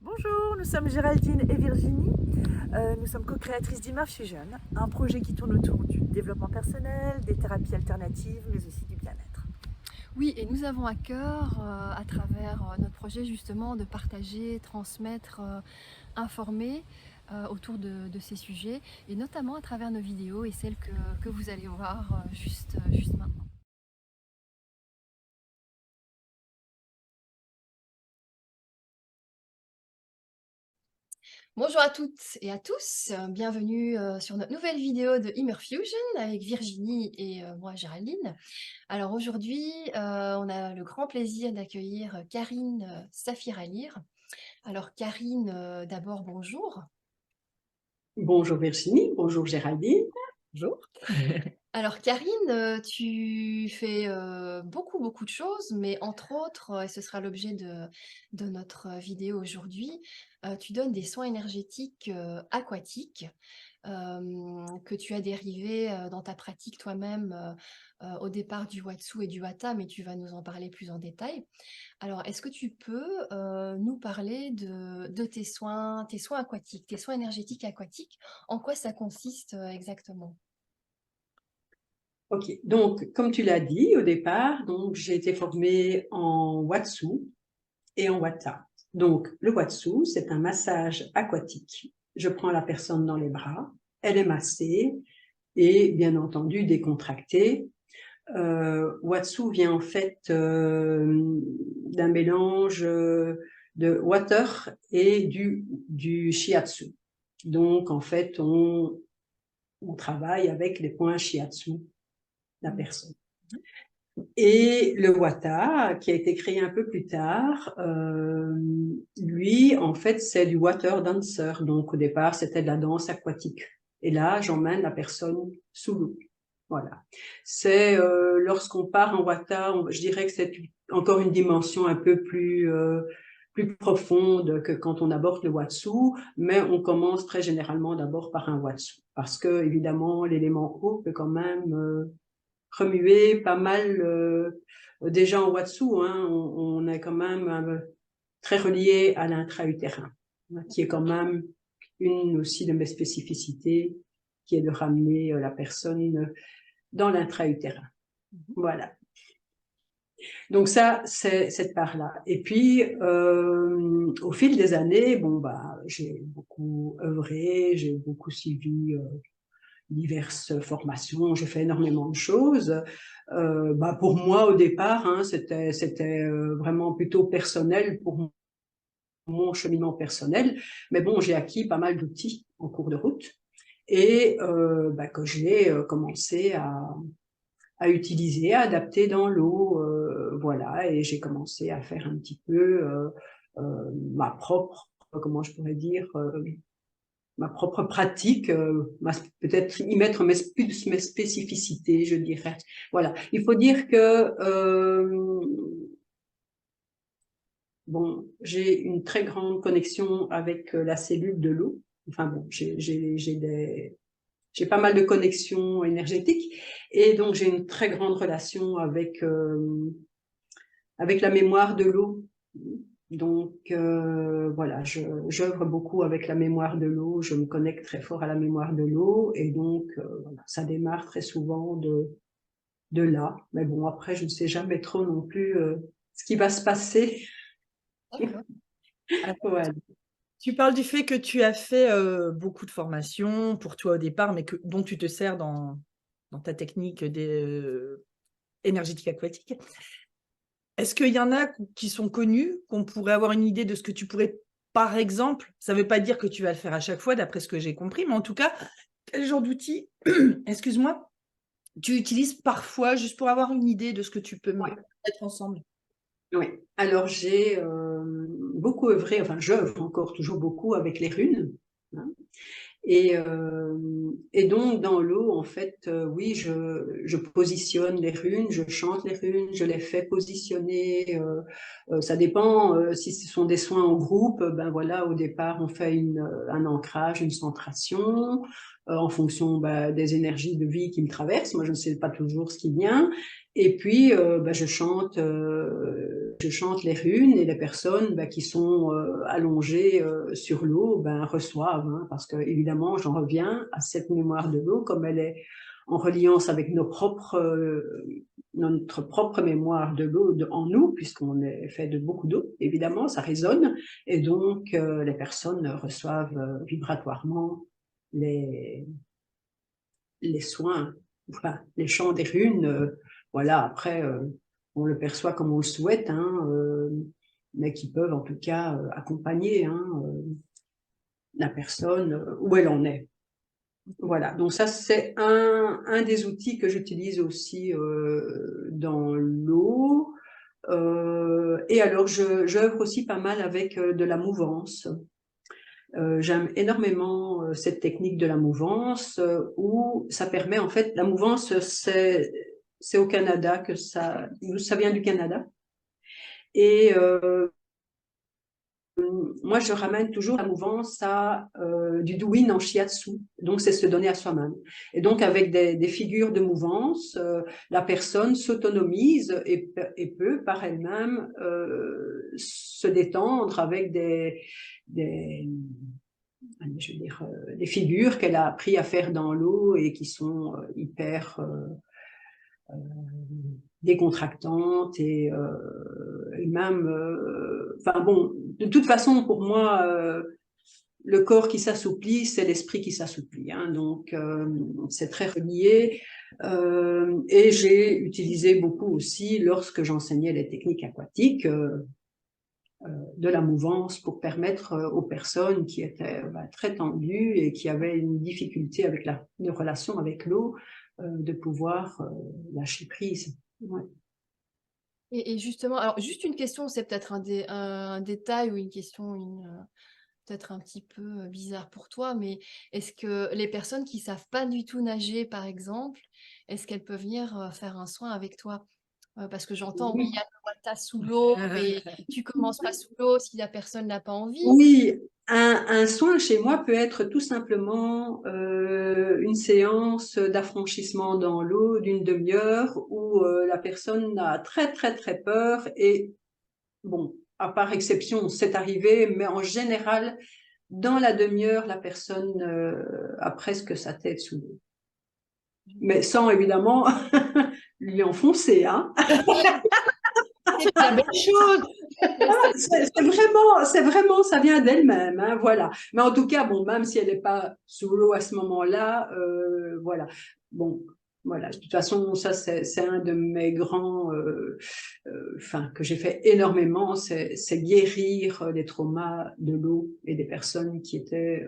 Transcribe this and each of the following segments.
Bonjour, nous sommes Géraldine et Virginie. Nous sommes co-créatrices d'Immerse Fusion, un projet qui tourne autour du développement personnel, des thérapies alternatives, mais aussi du bien-être. Oui, et nous avons à cœur, à travers notre projet justement, de partager, transmettre, informer autour de ces sujets, et notamment à travers nos vidéos et celles que vous allez voir juste maintenant. Bonjour à toutes et à tous, bienvenue sur notre nouvelle vidéo de Immerfusion avec Virginie et moi Géraldine. Alors aujourd'hui, on a le grand plaisir d'accueillir Karine Safir-Alir. Alors Karine, d'abord bonjour. Bonjour Virginie, bonjour Géraldine. Bonjour. Alors Karine, tu fais, beaucoup de choses, mais entre autres, et ce sera l'objet de notre vidéo aujourd'hui, tu donnes des soins énergétiques, aquatiques, que tu as dérivés, dans ta pratique toi-même, au départ du Watsu et du Hatha, mais tu vas nous en parler plus en détail. Alors est-ce que tu peux, nous parler de tes soins aquatiques, tes soins énergétiques aquatiques? En quoi ça consiste, exactement? Ok, donc comme tu l'as dit au départ, donc j'ai été formée en Watsu et en Wata. Donc le Watsu, c'est un massage aquatique. Je prends la personne dans les bras, elle est massée et bien entendu décontractée. Watsu vient en fait d'un mélange de water et du shiatsu. Donc en fait, on travaille avec les points shiatsu la personne. Et le Wata, qui a été créé un peu plus tard, lui, en fait, c'est du water dancer. Donc, au départ, c'était de la danse aquatique. Et là, j'emmène la personne sous l'eau. Voilà. C'est lorsqu'on part en Wata, je dirais que c'est encore une dimension un peu plus profonde que quand on aborde le Watsu, mais on commence très généralement d'abord par un Watsu. Parce que, évidemment, l'élément eau peut quand même remuer pas mal. Déjà en Watsu, hein, on est quand même très relié à l'intra-utérin, hein, qui est quand même une aussi de mes spécificités, qui est de ramener la personne dans l'intra-utérin. Voilà. Donc ça, c'est cette part-là. Et puis, au fil des années, bon, bah, j'ai beaucoup œuvré, j'ai beaucoup suivi diverses formations, j'ai fait énormément de choses. Bah pour moi, au départ, hein, c'était vraiment plutôt personnel pour mon cheminement personnel. Mais bon, j'ai acquis pas mal d'outils en cours de route et bah, que j'ai commencé à utiliser, à adapter dans l'eau. Voilà, et j'ai commencé à faire un petit peu ma propre, comment je pourrais dire, ma propre pratique, peut-être y mettre mes spécificités, je dirais. Voilà. Il faut dire que bon, j'ai une très grande connexion avec la cellule de l'eau. Enfin bon, j'ai pas mal de connexions énergétiques et donc j'ai une très grande relation avec la mémoire de l'eau. Donc voilà, j'œuvre beaucoup avec la mémoire de l'eau, je me connecte très fort à la mémoire de l'eau et donc voilà, ça démarre très souvent de là. Mais bon, après, je ne sais jamais trop non plus ce qui va se passer. D'accord. Voilà. Tu parles du fait que tu as fait beaucoup de formations pour toi au départ, mais dont tu te sers dans ta technique énergétique aquatique. Est-ce qu'il y en a qui sont connus, qu'on pourrait avoir une idée de ce que tu pourrais, par exemple, ça ne veut pas dire que tu vas le faire à chaque fois, d'après ce que j'ai compris, mais en tout cas, quel genre d'outils, excuse-moi, tu utilises parfois juste pour avoir une idée de ce que tu peux mettre ensemble? Oui. Alors j'ai beaucoup œuvré, enfin j'œuvre encore toujours beaucoup avec les runes. Hein. Et donc dans l'eau, en fait, oui, je positionne les runes, je chante les runes, je les fais positionner. Ça dépend si ce sont des soins en groupe. Ben voilà, au départ, on fait un ancrage, une centration. en fonction des énergies de vie qui me traversent. Moi, je ne sais pas toujours ce qui vient. Et puis, je chante les runes et les personnes qui sont allongées sur l'eau reçoivent, hein, parce que évidemment, j'en reviens à cette mémoire de l'eau, comme elle est en reliance avec notre propre mémoire de l'eau en nous, puisqu'on est fait de beaucoup d'eau, évidemment, ça résonne, et donc les personnes reçoivent vibratoirement les soins, enfin, les chants des runes, voilà, après, on le perçoit comme on le souhaite, hein, mais qui peuvent en tout cas accompagner hein, la personne où elle en est. Voilà, donc ça c'est un des outils que j'utilise aussi dans l'eau. Et alors j'œuvre aussi pas mal avec de la mouvance. J'aime énormément cette technique de la mouvance où ça permet en fait, la mouvance c'est au Canada que ça vient du Canada. Et moi, je ramène toujours la mouvance à du douyin en shiatsu. Donc, c'est se donner à soi-même. Et donc, avec des figures de mouvance, la personne s'autonomise et peut par elle-même se détendre avec je veux dire, des figures qu'elle a appris à faire dans l'eau et qui sont hyper décontractantes et même, enfin bon, de toute façon, pour moi, le corps qui s'assouplit, c'est l'esprit qui s'assouplit. Hein, donc, c'est très relié. Et j'ai utilisé beaucoup aussi, lorsque j'enseignais les techniques aquatiques, de la mouvance pour permettre aux personnes qui étaient très tendues et qui avaient une difficulté avec la relation avec l'eau, de pouvoir lâcher prise. Ouais. Et justement, alors juste une question, c'est peut-être un détail ou une question peut-être un petit peu bizarre pour toi, mais est-ce que les personnes qui savent pas du tout nager, par exemple, est-ce qu'elles peuvent venir faire un soin avec toi? Parce que j'entends, oui, il y a le watta sous l'eau, mais tu commences pas sous l'eau si la personne n'a pas envie. Oui, un soin chez moi peut être tout simplement une séance d'affranchissement dans l'eau d'une demi-heure où la personne a très très très peur et bon, à part exception, c'est arrivé, mais en général, dans la demi-heure, la personne a presque sa tête sous l'eau. Mais sans évidemment lui enfoncer, hein. C'est la belle chose. C'est vraiment, ça vient d'elle-même, hein, voilà. Mais en tout cas, bon, même si elle n'est pas sous l'eau à ce moment-là, voilà. Bon, voilà. De toute façon, ça, c'est un de mes grands, enfin, que j'ai fait énormément, c'est guérir les traumas de l'eau et des personnes qui étaient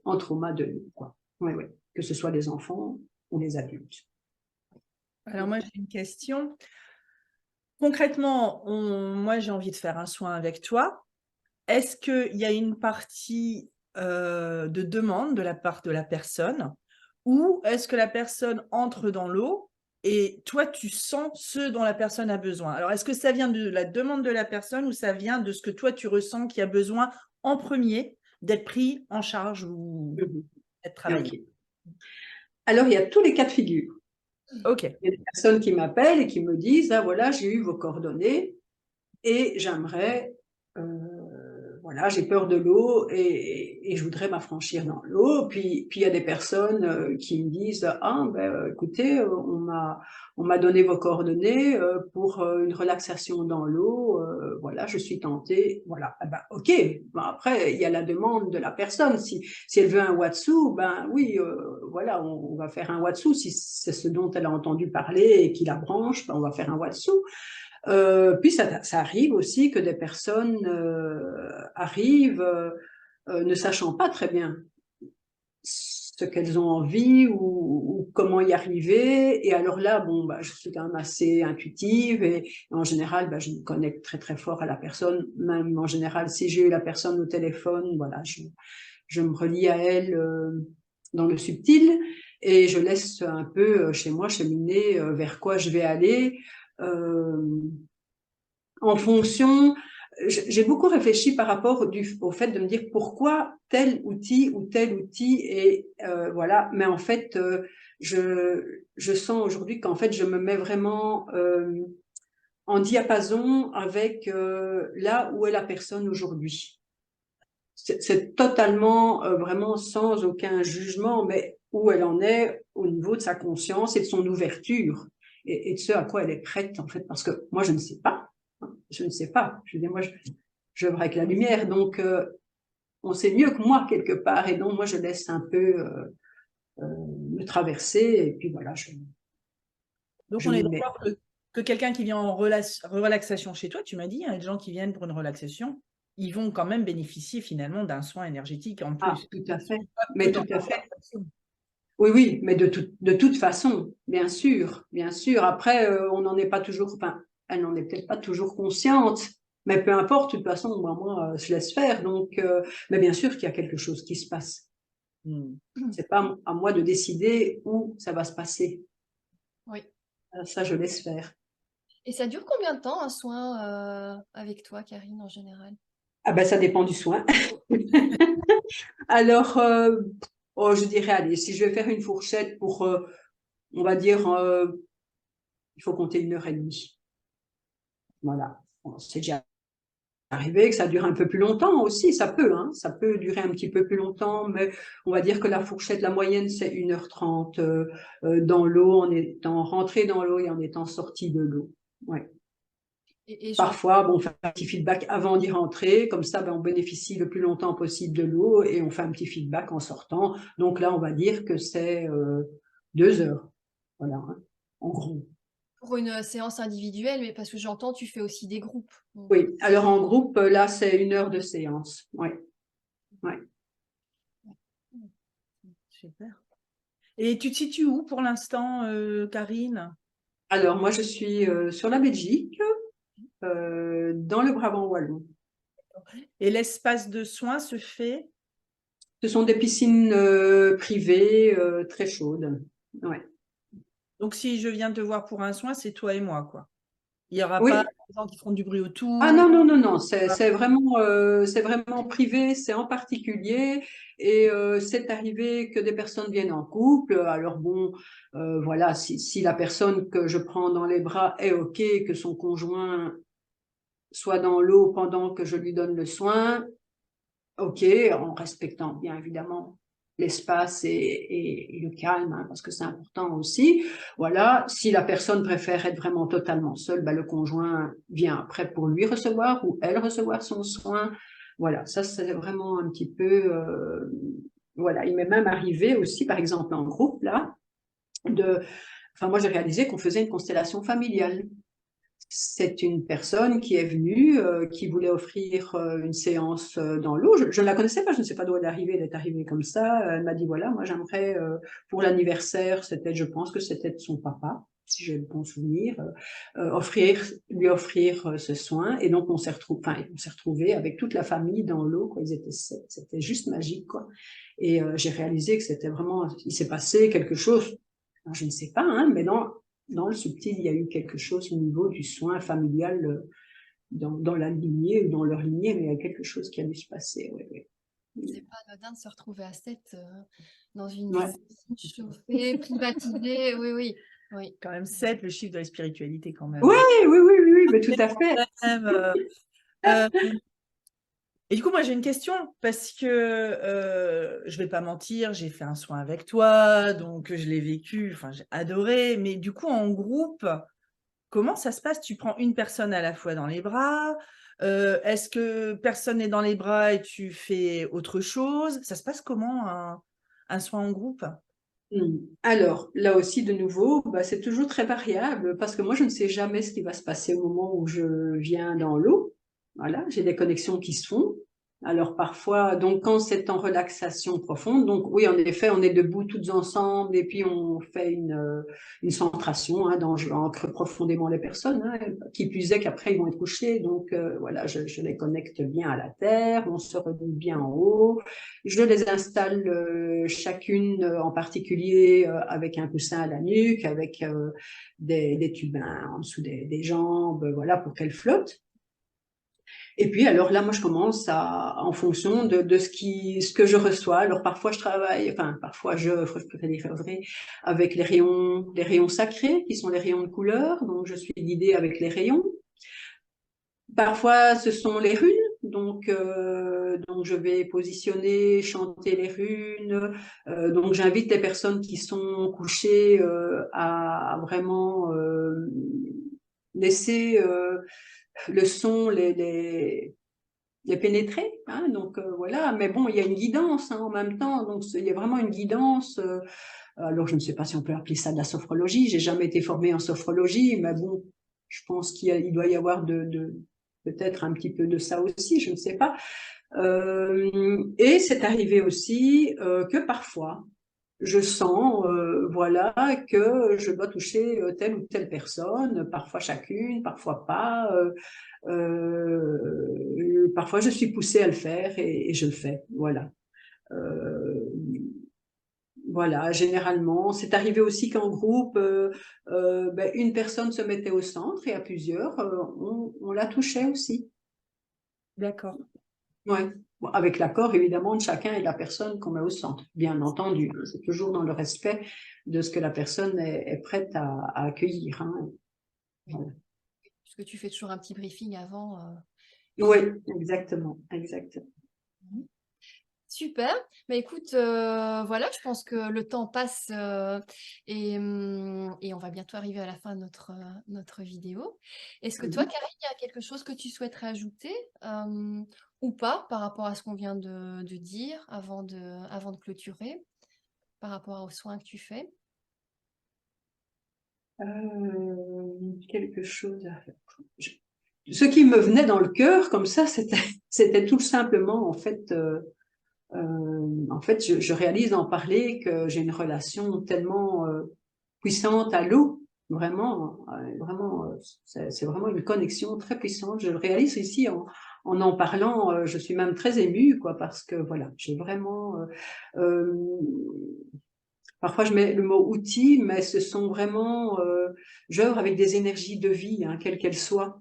en trauma de l'eau, quoi. Oui, oui. Que ce soit les enfants ou les adultes. Alors moi, j'ai une question. Concrètement, moi, j'ai envie de faire un soin avec toi. Est-ce qu'il y a une partie de demande de la part de la personne ou est-ce que la personne entre dans l'eau et toi, tu sens ce dont la personne a besoin? Alors, est-ce que ça vient de la demande de la personne ou ça vient de ce que toi, tu ressens qui a besoin en premier d'être pris en charge ou d'être travaillé? Okay. Alors, il y a tous les cas de figure. Ok. Il y a des personnes qui m'appellent et qui me disent « Ah voilà, j'ai eu vos coordonnées et j'aimerais, voilà, j'ai peur de l'eau et je voudrais m'affranchir dans l'eau. » Puis il y a des personnes qui me disent « Ah écoutez, on m'a donné vos coordonnées pour une relaxation dans l'eau, voilà, je suis tentée. » Voilà, ok, après il y a la demande de la personne. Si elle veut un watsu, oui, voilà, on va faire un watsu. Si c'est ce dont elle a entendu parler et qui la branche, on va faire un watsu. Puis ça arrive aussi que des personnes arrivent ne sachant pas très bien ce qu'elles ont envie ou comment y arriver. Et alors là, bon, je suis quand même assez intuitive et en général, je me connecte très très fort à la personne. Même en général, si j'ai eu la personne au téléphone, voilà, je me relie à elle dans le subtil et je laisse un peu chez moi cheminer vers quoi je vais aller. En fonction, j'ai beaucoup réfléchi par rapport au fait de me dire pourquoi tel outil ou tel outil et voilà. Mais en fait, je sens aujourd'hui qu'en fait, je me mets vraiment en diapason avec là où est la personne aujourd'hui. C'est totalement, vraiment sans aucun jugement, mais où elle en est au niveau de sa conscience et de son ouverture et de ce à quoi elle est prête, en fait, parce que moi, je ne sais pas. Hein, je ne sais pas. Je veux dire, moi, je avec la lumière, donc on sait mieux que moi, quelque part, et donc moi, je laisse un peu me traverser, et puis voilà, Donc, je on est m'y mets. d'accord que quelqu'un qui vient en relaxation chez toi, tu m'as dit, hein, les gens qui viennent pour une relaxation, ils vont quand même bénéficier finalement d'un soin énergétique en Ah, plus. tout à fait, Pas que mais dans tout à la fait. relaxation. Oui, oui, mais de toute façon, bien sûr, bien sûr. Après, on n'en est pas toujours, enfin, elle n'en est peut-être pas toujours consciente, mais peu importe, de toute façon, moi, je laisse faire. Donc, mais bien sûr qu'il y a quelque chose qui se passe. Hmm. C'est pas à moi de décider où ça va se passer. Oui. Ça, je laisse faire. Et ça dure combien de temps un soin avec toi, Karine, en général? Ah ben, ça dépend du soin. Alors, oh, je dirais, allez, si je vais faire une fourchette pour, on va dire, il faut compter 1 heure et demie. Voilà. Bon, c'est déjà arrivé que ça dure un peu plus longtemps aussi, hein, ça peut durer un petit peu plus longtemps, mais on va dire que la fourchette, la moyenne, c'est 1 h 30 dans l'eau, en étant rentré dans l'eau et en étant sorti de l'eau. Ouais. Et Parfois, bon, on fait un petit feedback avant d'y rentrer, comme ça, ben, on bénéficie le plus longtemps possible de l'eau et on fait un petit feedback en sortant. Donc là, on va dire que c'est 2 heures, voilà, hein, en gros. pour une séance individuelle, mais parce que j'entends, tu fais aussi des groupes. Donc, Oui, alors en groupe, là, c'est 1 heure de séance. Ouais. Ouais. Super. Et tu te situes où pour l'instant, Karine? Alors moi, je suis sur la Belgique, dans le Brabant wallon. Et l'espace de soins se fait? Ce sont des piscines privées très chaudes. Ouais. Donc, si je viens te voir pour un soin, c'est toi et moi, quoi. Il n'y aura pas Oui. des gens qui font du bruit Ah autour. non, non, non, non, c'est vraiment privé, c'est en particulier et c'est arrivé que des personnes viennent en couple. Alors bon, voilà, si la personne que je prends dans les bras est OK, que son conjoint soit dans l'eau pendant que je lui donne le soin, OK, en respectant bien évidemment l'espace et le calme, hein, parce que c'est important aussi. Voilà, si la personne préfère être vraiment totalement seule, ben, le conjoint vient après pour lui recevoir ou elle recevoir son soin. Voilà, ça c'est vraiment un petit peu... voilà, il m'est même arrivé aussi, par exemple en groupe, là, enfin moi j'ai réalisé qu'on faisait une constellation familiale. C'est une personne qui est venue, qui voulait offrir une séance dans l'eau. Je ne la connaissais pas, je ne sais pas d'où elle est arrivée comme ça. Elle m'a dit, voilà, moi j'aimerais, pour l'anniversaire, je pense que c'était de son papa, si j'ai le bon souvenir, lui offrir ce soin. Et donc on s'est retrouvés avec toute la famille dans l'eau, quoi. Ils étaient 7, c'était juste magique, quoi. Et j'ai réalisé que c'était vraiment, il s'est passé quelque chose, je ne sais pas, hein, mais dans le subtil, il y a eu quelque chose au niveau du soin familial dans la lignée ou dans leur lignée, mais il y a quelque chose qui a dû se passer. Oui, oui. c'est pas anodin de se retrouver à 7 dans une Ouais. piscine chauffée, privatisée. Oui, oui, oui. Quand même 7, le chiffre de la spiritualité, quand même. Oui, oui, oui, oui, oui, mais tout à fait. Même, euh, et du coup, moi, j'ai une question parce que je vais pas mentir, j'ai fait un soin avec toi, donc je l'ai vécu, enfin, j'ai adoré. Mais du coup, en groupe, comment ça se passe? Tu prends une personne à la fois dans les bras? Est-ce que personne n'est dans les bras et tu fais autre chose? Ça se passe comment un soin en groupe? Alors, là aussi, de nouveau, bah, c'est toujours très variable parce que moi, je ne sais jamais ce qui va se passer au moment où je viens dans l'eau. Voilà, j'ai des connexions qui se font. Alors parfois, donc quand c'est en relaxation profonde, donc oui, en effet, on est debout toutes ensemble et puis on fait une centration, hein, j'ancre profondément les personnes, hein, qui plus est qu'après ils vont être couchés. Donc voilà, je les connecte bien à la terre, on se relie bien en haut. Je les installe chacune en particulier avec un coussin à la nuque, avec des tubins en dessous des jambes, voilà, pour qu'elles flottent. Et puis, alors là, moi, je commence en fonction de ce que je reçois. Alors, parfois, je préfère dire vrai, avec les rayons sacrés, qui sont les rayons de couleur. Donc, je suis guidée avec les rayons. Parfois, ce sont les runes. Donc, je vais positionner, chanter les runes. Donc, j'invite les personnes qui sont couchées à vraiment laisser le son les pénétrer. Hein, donc, voilà. Mais bon, il y a une guidance en même temps. Donc, il y a vraiment une guidance. Alors, je ne sais pas si on peut appeler ça de la sophrologie. J'ai jamais été formée en sophrologie, mais bon, je pense qu'il doit y avoir peut-être un petit peu de ça aussi, je ne sais pas. Et c'est arrivé aussi que parfois, je sens, voilà, que je dois toucher telle ou telle personne, parfois chacune, parfois pas. Parfois, je suis poussée à le faire et je le fais. Voilà. Voilà, généralement. C'est arrivé aussi qu'en groupe, une personne se mettait au centre et à plusieurs, on la touchait aussi. D'accord. Ouais. Bon, avec l'accord, évidemment, de chacun et de la personne qu'on met au centre, bien entendu. C'est toujours dans le respect de ce que la personne est prête à accueillir. Hein. Voilà. Puisque tu fais toujours un petit briefing avant. Oui, exactement, exactement. Super. Mais écoute, voilà, je pense que le temps passe et on va bientôt arriver à la fin de notre vidéo. Est-ce que toi, Karine, il y a quelque chose que tu souhaiterais ajouter ou pas par rapport à ce qu'on vient de dire avant de clôturer, par rapport aux soins que tu fais? Quelque chose à faire. Ce qui me venait dans le cœur, comme ça, c'était tout simplement, en fait, je réalise d'en parler que j'ai une relation tellement puissante à l'eau, vraiment, c'est vraiment une connexion très puissante. Je le réalise ici en parlant, je suis même très émue, quoi, parce que voilà, j'ai vraiment. Parfois, je mets le mot outil, mais ce sont vraiment. J'œuvre avec des énergies de vie, hein, quelles qu'elles soient.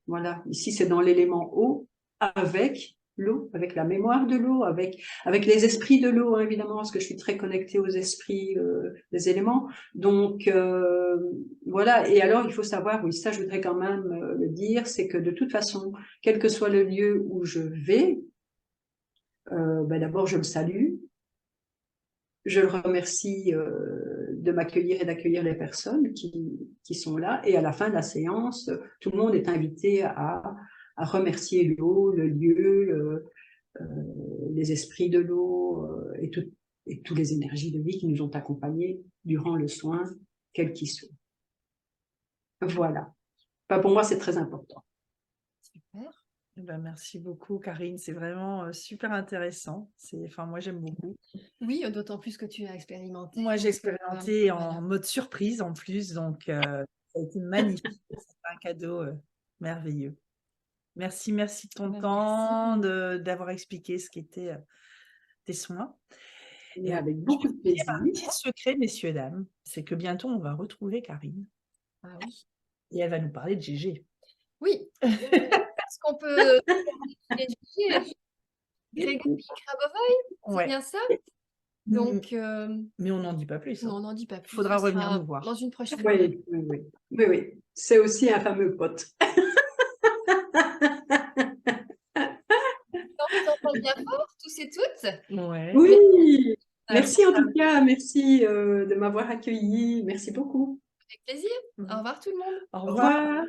Voilà, ici, c'est dans l'élément eau, avec l'eau, avec la mémoire de l'eau, avec les esprits de l'eau, hein, évidemment, parce que je suis très connectée aux esprits des éléments. Donc, voilà. Et alors, il faut savoir, oui, ça, je voudrais quand même le dire, c'est que de toute façon, quel que soit le lieu où je vais, d'abord, je le salue. Je le remercie de m'accueillir et d'accueillir les personnes qui sont là. Et à la fin de la séance, tout le monde est invité à remercier l'eau, le lieu, les esprits de l'eau et toutes les énergies de vie qui nous ont accompagnés durant le soin, quel qu'il soit. Voilà. Enfin, pour moi, c'est très important. Super. Merci beaucoup, Karine. C'est vraiment super intéressant. Enfin, moi, j'aime beaucoup. Oui, d'autant plus que tu as expérimenté. Moi, j'ai expérimenté en voilà. mode surprise en plus, donc ça a été magnifique. C'est un cadeau merveilleux. Merci de ton temps, d'avoir expliqué ce qu'étaient tes soins. Et avec beaucoup de plaisir. Un petit secret, messieurs, dames, c'est que bientôt, on va retrouver Karine. Ah oui. Et elle va nous parler de GG. Oui. Est-ce qu'on peut Grégory Krabovoy, c'est bien ça? Donc, mais on n'en dit pas plus. Non, on n'en dit pas plus. Il faudra revenir nous voir. Dans une prochaine Oui. C'est aussi un fameux pote. On vous entend bien fort, tous et toutes. Ouais. Oui. Merci en tout cas. Merci de m'avoir accueilli. Merci beaucoup. Avec plaisir. Au revoir tout le monde. Au revoir.